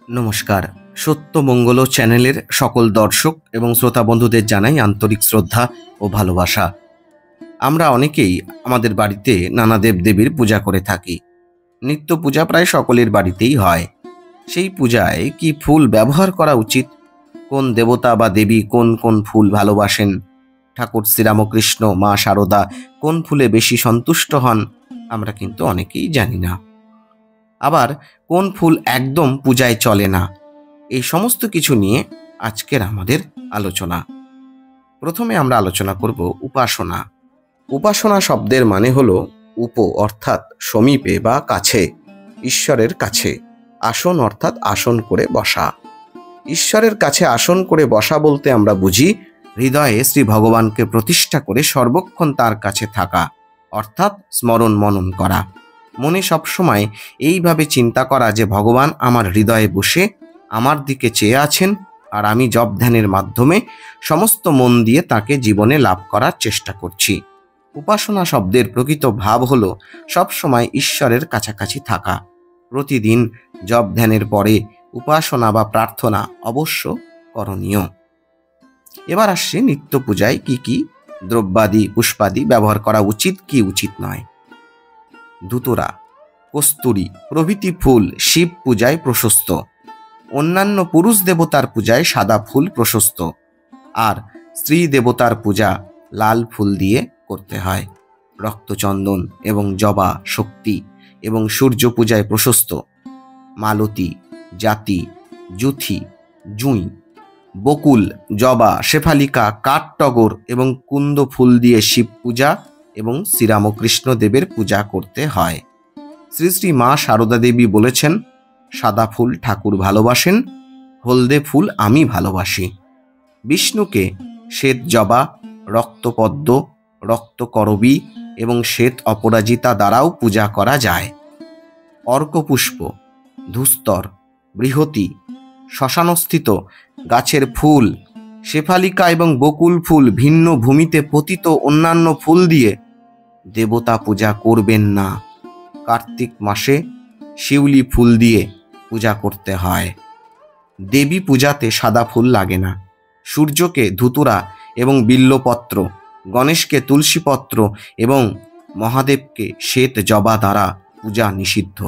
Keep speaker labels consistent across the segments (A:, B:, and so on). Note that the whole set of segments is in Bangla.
A: নমস্কার। সত্যমঙ্গল চ্যানেলের সকল দর্শক এবং শ্রোতা বন্ধুদের জানাই আন্তরিক শ্রদ্ধা ও ভালোবাসা। আমরা অনেকেই আমাদের বাড়িতে নানা দেবদেবীর পূজা করে থাকি। নিত্য পূজা প্রায় সকলের বাড়িতেই হয়। সেই পূজায় কি ফুল ব্যবহার করা উচিত, কোন দেবতা বা দেবী কোন কোন ফুল ভালোবাসেন, ঠাকুর শ্রীরামকৃষ্ণ, মা শারদা কোন ফুলে বেশি সন্তুষ্ট হন, আমরা কিন্তু অনেকেই জানি না। আবার কোন ফুল একদম পূজায় চলে না, এই সমস্ত কিছু নিয়ে আজকের আমাদের আলোচনা। প্রথমে আমরা আলোচনা করব উপাসনা। উপাসনা শব্দের মানে হলো উপ অর্থাৎ সমীপে বা কাছে, ঈশ্বরের কাছে। আসন অর্থাৎ আসন করে বসা। ঈশ্বরের কাছে আসন করে বসা বলতে আমরা বুঝি হৃদয়ে শ্রী ভগবানকে প্রতিষ্ঠা করে সর্বক্ষণ তার কাছে থাকা, অর্থাৎ স্মরণ মনন করা। মনে সবসময় এইভাবে চিন্তা করা যে ভগবান আমার হৃদয়ে বসে আমার দিকে চেয়ে আছেন, আর আমি জপ ধ্যানের মাধ্যমে সমস্ত মন দিয়ে তাকে জীবনে লাভ করার চেষ্টা করছি। উপাসনা শব্দের প্রকৃত ভাব হলো সবসময় ঈশ্বরের কাছাকাছি থাকা। প্রতিদিন জপ ধ্যানের পরে উপাসনা বা প্রার্থনা অবশ্য করণীয়। এবার আসছে নিত্য পূজায় কি কি দ্রব্যাদি পুষ্পাদি ব্যবহার করা উচিত, কি উচিত নয়। ধুতরা, কস্তুরী প্রভৃতি ফুল শিব পূজায় প্রশস্ত। অন্যান্য পুরুষ দেবতার পূজায় সাদা ফুল প্রশস্ত, আর স্ত্রী দেবতার পূজা লাল ফুল দিয়ে করতে হয়। রক্তচন্দন এবং জবা শক্তি এবং সূর্য পূজায় প্রশস্ত। মালতী, জাতি, জুথি, জুঁই, বকুল, জবা, শেফালিকা, কাঠটগর এবং কুন্দ ফুল দিয়ে শিব পূজা এবং শ্রীরামকৃষ্ণ দেবের পূজা করতে হয়। শ্রী শ্রী মা শারদা দেবী বলেছেন, সাদা ফুল ঠাকুর ভালোবাসেন, হলদে ফুল আমি ভালোবাসি। বিষ্ণুকে শ্বেত জবা, রক্তপদ্ম, রক্তকরবী এবং শ্বেত অপরাজিতা দ্বারাও পূজা করা যায়। অর্কপুষ্প, ধূস্তর, বৃহতি, শ্মশানস্থিত গাছের ফুল, শেফালিকা এবং বকুল ফুল ভিন্ন ভূমিতে পতিত অন্যান্য ফুল দিয়ে দেবতা পূজা করবেন না। কার্তিক মাসে শিউলি ফুল দিয়ে পূজা করতে হয়। দেবী পূজাতে সাদা ফুল লাগে না। সূর্যকে ধুতুরা এবং বিল্লপত্র, গণেশকে তুলসীপত্র এবং মহাদেবকে শ্বেত জবা দ্বারা পূজা নিষিদ্ধ।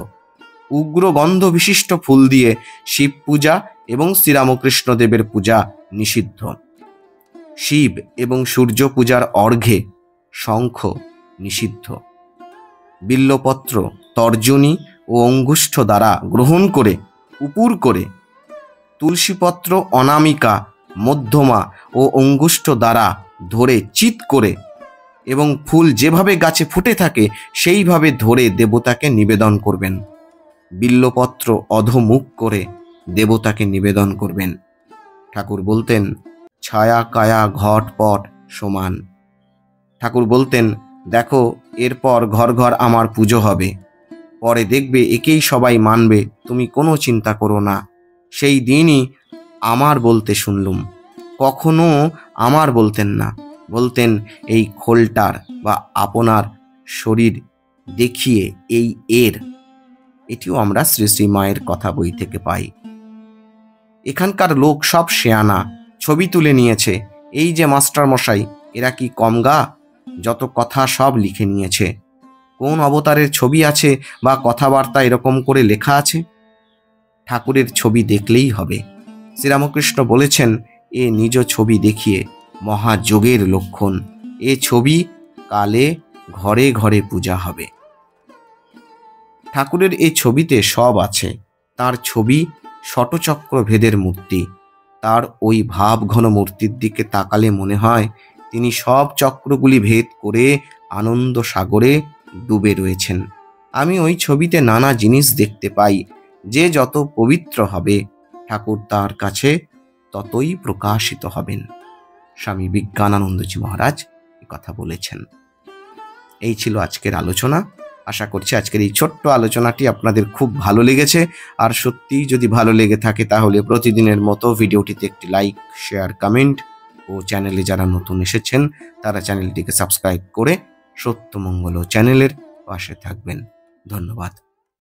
A: উগ্র গন্ধ বিশিষ্ট ফুল দিয়ে শিব পূজা এবং শ্রীরামকৃষ্ণ দেবের পূজা নিষিদ্ধ। শিব এবং সূর্য পূজার অর্ঘ্যে শঙ্খ নিষিদ্ধ। বিল্লপত্র তর্জনী ও অঙ্গুষ্ঠ দ্বারা গ্রহণ করে উপুর করে, তুলসীপত্র অনামিকা, মধ্যমা ও অঙ্গুষ্ঠ দ্বারা ধরে চিৎ করে এবং ফুল যেভাবে গাছে ফুটে থাকে সেইভাবে ধরে দেবতাকে নিবেদন করবেন। বিল্লপত্র অধমুখ করে দেবতাকে নিবেদন করবেন। ঠাকুর বলতেন, ছায়া কায়া ঘটপট সমান। ঠাকুর বলতেন, দেখো এরপর ঘর ঘর আমার পুজো হবে, পরে দেখবে একেই সবাই মানবে, তুমি কোনো চিন্তা করো না। সেই দিনই আমার বলতে শুনলুম। কখনো আমার বলতেন না, বলতেন এই খোলটার বা আপনার শরীর দেখিয়ে এই এর। এটিও আমরা শ্রী শ্রী মায়ের কথা বই থেকে পাই। এখানকার লোক সব শেয়ানা, ছবি তুলে নিয়েছে। এই যে মাস্টার মশাই, এরা কি কম গা, যত কথা সব লিখে নিয়েছে। কোন অবতারের ছবি আছে বা কথাবার্তা এরকম করে লেখা আছে? ঠাকুরের ছবি দেখলেই হবে। শ্রীরামকৃষ্ণ বলেছেন, এ নিজ ছবি দেখিয়ে মহাযোগের লক্ষণ। এ ছবি কালে ঘরে ঘরে পূজা হবে। ঠাকুরের এই ছবিতে সব আছে। তার ছবি শতচক্র ভেদের মূর্তি। তার ওই ভাব ঘন মূর্তির দিকে তাকালে মনে হয় তিনি সব চক্রগুলি ভেদ করে আনন্দ সাগরে ডুবে রয়েছেন। আমি ওই ছবিতে নানা জিনিস দেখতে পাই। যে যত পবিত্র হবে ঠাকুর তার কাছে ততই প্রকাশিত হবেন। স্বামী বিজ্ঞানানন্দজি মহারাজ কথা বলেছেন। এই ছিল আজকের আলোচনা। আশা করছি আজকের এই ছোট্ট আলোচনাটি আপনাদের খুব ভালো লেগেছে। আর সত্যিই যদি ভালো লেগে থাকে তাহলে প্রতিদিনের মতো ভিডিওটিতে একটি লাইক, শেয়ার, কমেন্ট ও চ্যানেলে যারা নতুন এসেছেন তারা চ্যানেলটিকে সাবস্ক্রাইব করে সত্যমঙ্গল চ্যানেলের পাশে থাকবেন। ধন্যবাদ।